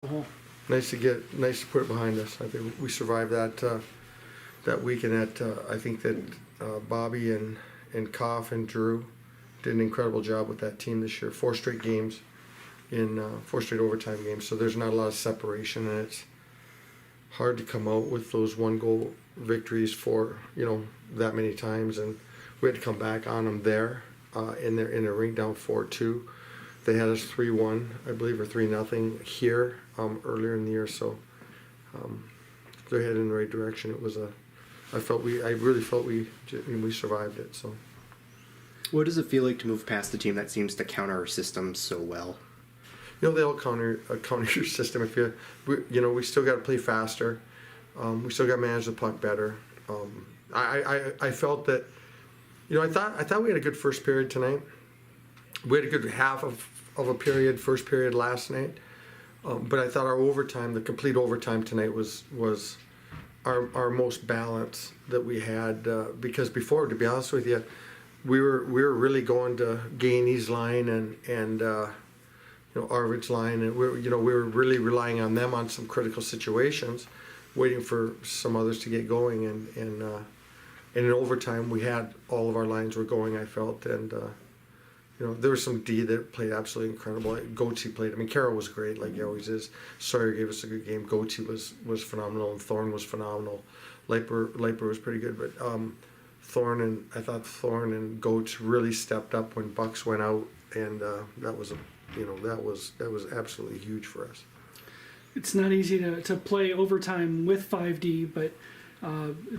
Oh, Nice to put it behind us. I think we survived that weekend. I think that Bobby and Koff and Drew did an incredible job with that team this year. 4 straight games in 4 straight overtime games. So there's not a lot of separation, and it's hard to come out with those 1-goal victories for that many times. And we had to come back on them there in the rink down 4-2. They had us 3-1, I believe, or 3-0 here earlier in the year. So they're headed in the right direction. It was I really felt we survived it. So. What does it feel like to move past the team that seems to counter our system so well? They all counter your system. We still got to play faster. We still got to manage the puck better. I felt that, I thought we had a good first period tonight. We had a good half of a period, first period last night. But I thought our overtime, the complete overtime tonight was our most balanced that we had. Because before, to be honest with you, we were really going to Gainey's line and Arvid's line, and we were really relying on them on some critical situations, waiting for some others to get going. And in overtime, we had all of our lines were going, I felt, and there was some D that played absolutely incredible. Goetze played. Carroll was great, like he always is. Sawyer gave us a good game. Goetze was phenomenal, and Thorne was phenomenal. Leiper was pretty good, but I thought Thorne and Goetz really stepped up when Bucks went out, and that was absolutely huge for us. it's not easy to play overtime with 5D, but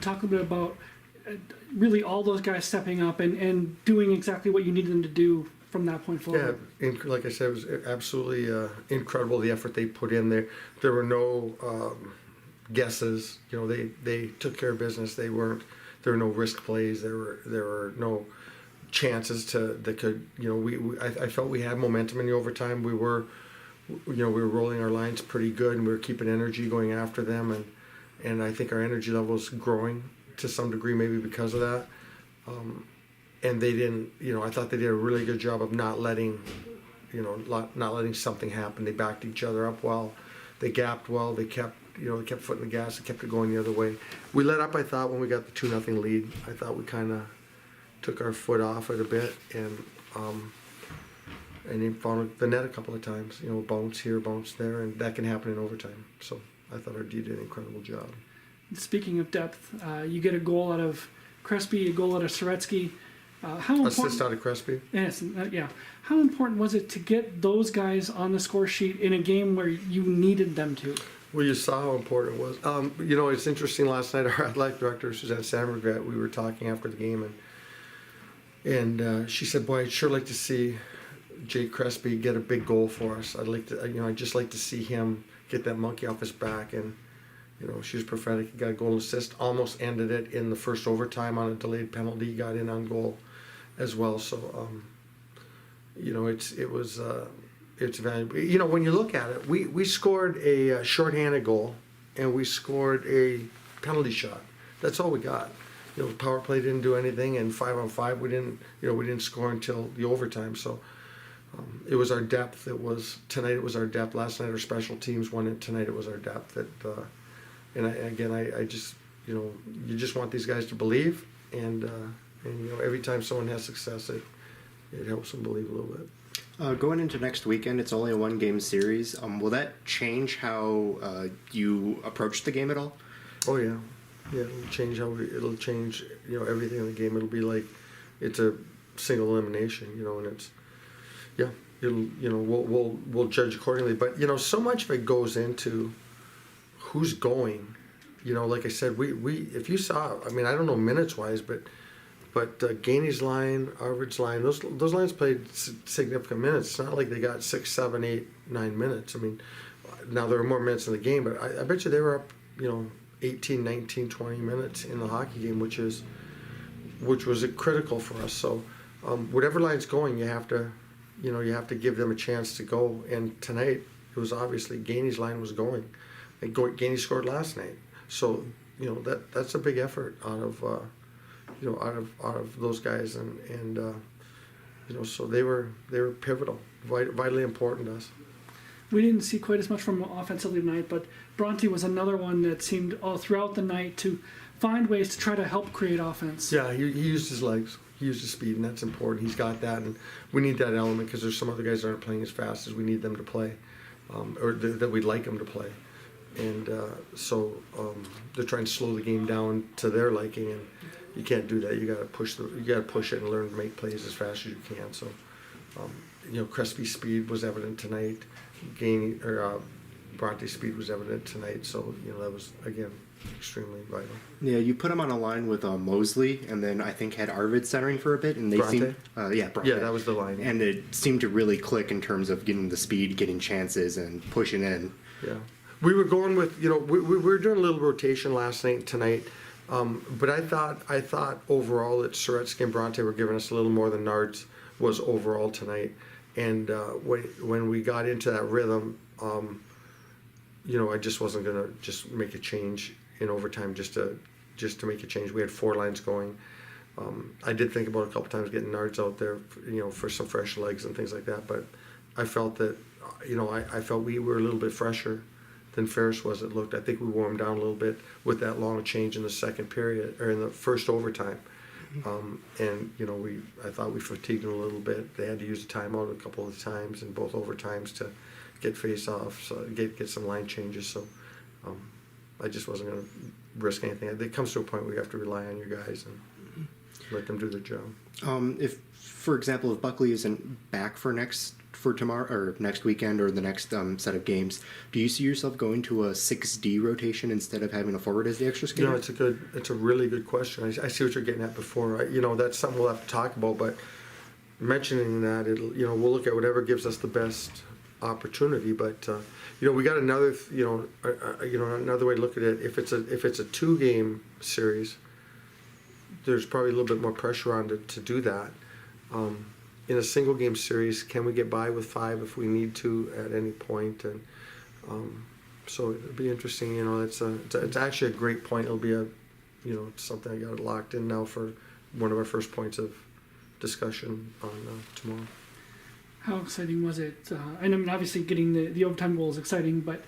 talk a bit about really all those guys stepping up and doing exactly what you needed them to do from that point forward. Yeah, like I said, it was absolutely incredible the effort they put in there. There were no guesses. They took care of business. There were no risk plays. There were no chances that could. I felt we had momentum in the overtime. We were rolling our lines pretty good, and we were keeping energy going after them, and I think our energy level was growing to some degree, maybe because of that. And they didn't. I thought they did a really good job of not letting something happen. They backed each other up well. They gapped well. They kept foot in the gas. They kept it going the other way. We let up, I thought, when we got the 2-0 lead. I thought we kind of took our foot off it a bit, and he found the net a couple of times. Bounce here, bounce there, and that can happen in overtime. So I thought our D did an incredible job. Speaking of depth, you get a goal out of Crespi, a goal out of Soretsky. How important? Assist out of Crespi. Yes, yeah. How important was it to get those guys on the score sheet in a game where you needed them to? Well, you saw how important it was. It's interesting. Last night, our athletic director, Suzanne Sandberg, we were talking after the game, and she said, "Boy, I'd sure like to see Jake Crespi get a big goal for us. I'd just like to see him get that monkey off his back." And she was prophetic. He got a goal and assist. Almost ended it in the first overtime on a delayed penalty. He got in on goal as well. So, it's valuable. When you look at it, we scored a shorthanded goal, and we scored a penalty shot. That's all we got. Power play didn't do anything, and 5-on-5 we didn't score until the overtime. So it was our depth. Tonight it was our depth. Last night our special teams won it. Tonight it was our depth. I just you just want these guys to believe, and every time someone has success, it helps them believe a little bit. Going into next weekend, it's only a 1-game series. Will that change how you approach the game at all? Oh yeah, it'll change everything in the game. It'll be like it's a single elimination, and it's we'll judge accordingly. But so much of it goes into who's going. Like I said, we if you saw, I don't know minutes wise, but Gainey's line, Arvid's line, those lines played significant minutes. It's not like they got 6, 7, 8, 9 minutes. Now there were more minutes in the game, but I bet you they were up, 18, 19, 20 minutes in the hockey game, which was critical for us. So whatever line's going, you have to give them a chance to go. And tonight it was obviously Gainey's line was going. Gainey scored last night, so that's a big effort out of those guys, and so they were pivotal, vitally important to us. we didn't see quite as much from offensively tonight, but Bronte was another one that seemed all throughout the night to find ways to try to help create offense. Yeah, he used his legs. He used his speed, and that's important. He's got that, and we need that element because there's some other guys that aren't playing as fast as we need them to play, or that we'd like them to play. And so they're trying to slow the game down to their liking, and you can't do that. You got to push it and learn to make plays as fast as you can. So, Crespi's speed was evident tonight. Bronte's speed was evident tonight. So that was again extremely vital. Yeah, you put him on a line with Mosley, and then I think had Arvid centering for a bit, and they Bronte? seemed, Bronte. Yeah, that was the line. And it seemed to really click in terms of getting the speed, getting chances, and pushing in. Yeah, we were going with we were doing a little rotation last night and tonight, but I thought overall that Soretsky and Bronte were giving us a little more than Nards was overall tonight, and when we got into that rhythm, I just wasn't gonna just make a change in overtime just to make a change. We had 4 lines going. I did think about a couple times getting Nards out there, for some fresh legs and things like that, but I felt that I felt we were a little bit fresher than Ferris was. It looked. I think we wore him down a little bit with that long change in the second period or in the first overtime. I thought we fatigued them a little bit. They had to use a timeout a couple of times in both overtimes to get face-offs, get some line changes. So I just wasn't going to risk anything. It comes to a point where you have to rely on your guys and let them do their job. If, for example, if Buckley isn't back for tomorrow or next weekend or the next set of games, do you see yourself going to a 6D rotation instead of having a forward as the extra skater? It's a really good question. I see what you're getting at before. That's something we'll have to talk about. But mentioning that, we'll look at whatever gives us the best opportunity. But we got another another way to look at it. If it's a 2-game series, there's probably a little bit more pressure on to do that. In a single game series, can we get by with 5 if we need to at any point? And so it'll be interesting. It's actually a great point. It'll be it's something I got locked in now for one of our first points of discussion on tomorrow. How exciting was it? And I mean, obviously getting the overtime goal is exciting, but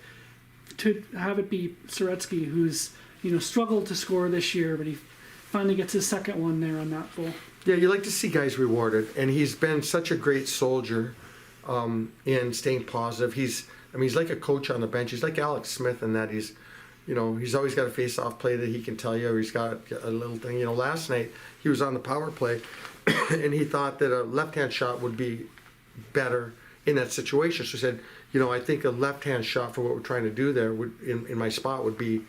to have it be Soretsky, who's struggled to score this year, but he finally gets his second one there on that goal. Yeah, you like to see guys rewarded, and he's been such a great soldier in staying positive. He's like a coach on the bench. He's like Alex Smith in that he's always got a face-off play that he can tell you, or he's got a little thing. Last night he was on the power play, and he thought that a left-hand shot would be better in that situation. So he said, I think a left-hand shot for what we're trying to do there would in my spot would be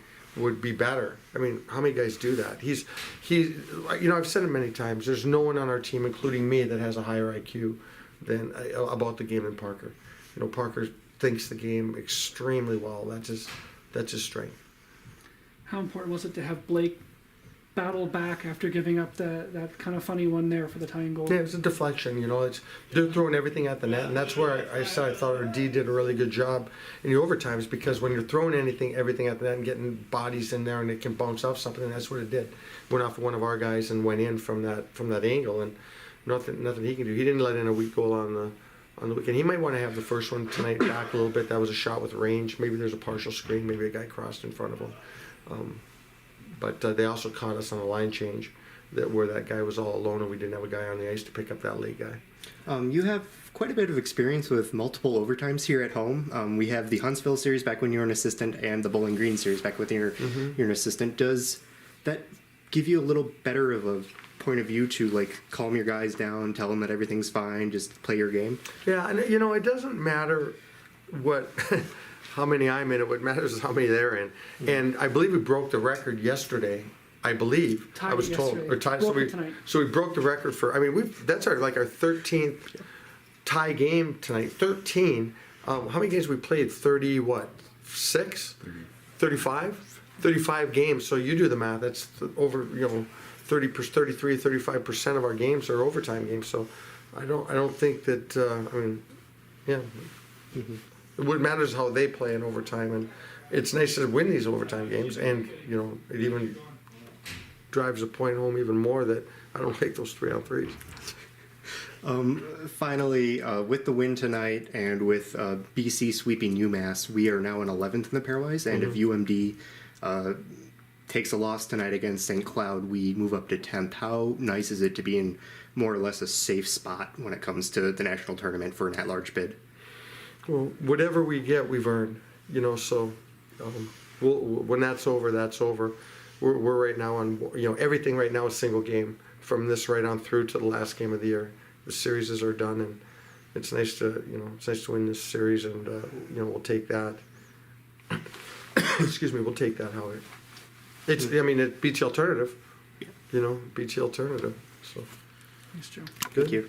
better. I mean, how many guys do that? He's I've said it many times. There's no one on our team, including me, that has a higher IQ than about the game than Parker. Parker thinks the game extremely well. That's his strength. How important was it to have Blake battle back after giving up that kind of funny one there for the tying goal? Yeah, it was a deflection. They're throwing everything at the net, and that's where I thought our D did a really good job in the overtimes, because when you're throwing everything at the net and getting bodies in there and it can bounce off something, and that's what it did. Went off one of our guys and went in from that angle, and nothing he can do. He didn't let in a weak goal on the weekend. He might want to have the first one tonight back a little bit. That was a shot with range. Maybe there's a partial screen. Maybe a guy crossed in front of him. But they also caught us on a line change where that guy was all alone and we didn't have a guy on the ice to pick up that late guy. You have quite a bit of experience with multiple overtimes here at home. We have the Huntsville series back when you were an assistant and the Bowling Green series back when you're an assistant. Does that give you a little better of a point of view to calm your guys down, tell them that everything's fine, just play your game? Yeah, and it doesn't matter what... how many I'm in. What matters is how many they're in. And I believe we broke the record yesterday. I believe Tied I was told, or tied. So we broke the record for. That's our 13th tie game tonight. 13. How many games we played? 30 what? 6? 35? 35 games. So you do the math. That's over 35% of our games are overtime games. So I don't think that. Yeah. Mm-hmm. What matters is how they play in overtime, and it's nice to win these overtime games. And it even drives a point home even more that I don't like those 3-on-3s. Finally, with the win tonight and with BC sweeping UMass, we are now in 11th in the pairwise. And if UMD takes a loss tonight against St. Cloud, we move up to 10th. How nice is it to be in more or less a safe spot when it comes to the national tournament for an at-large bid? Well, whatever we get, we've earned. So when that's over, that's over. We're right now on, everything right now is single game from this right on through to the last game of the year. The series are done, and it's nice to, win this series, and we'll take that. Excuse me, we'll take that, Howard. It beats the alternative. Beats the alternative. So, Thanks, Joe. good. Thank you.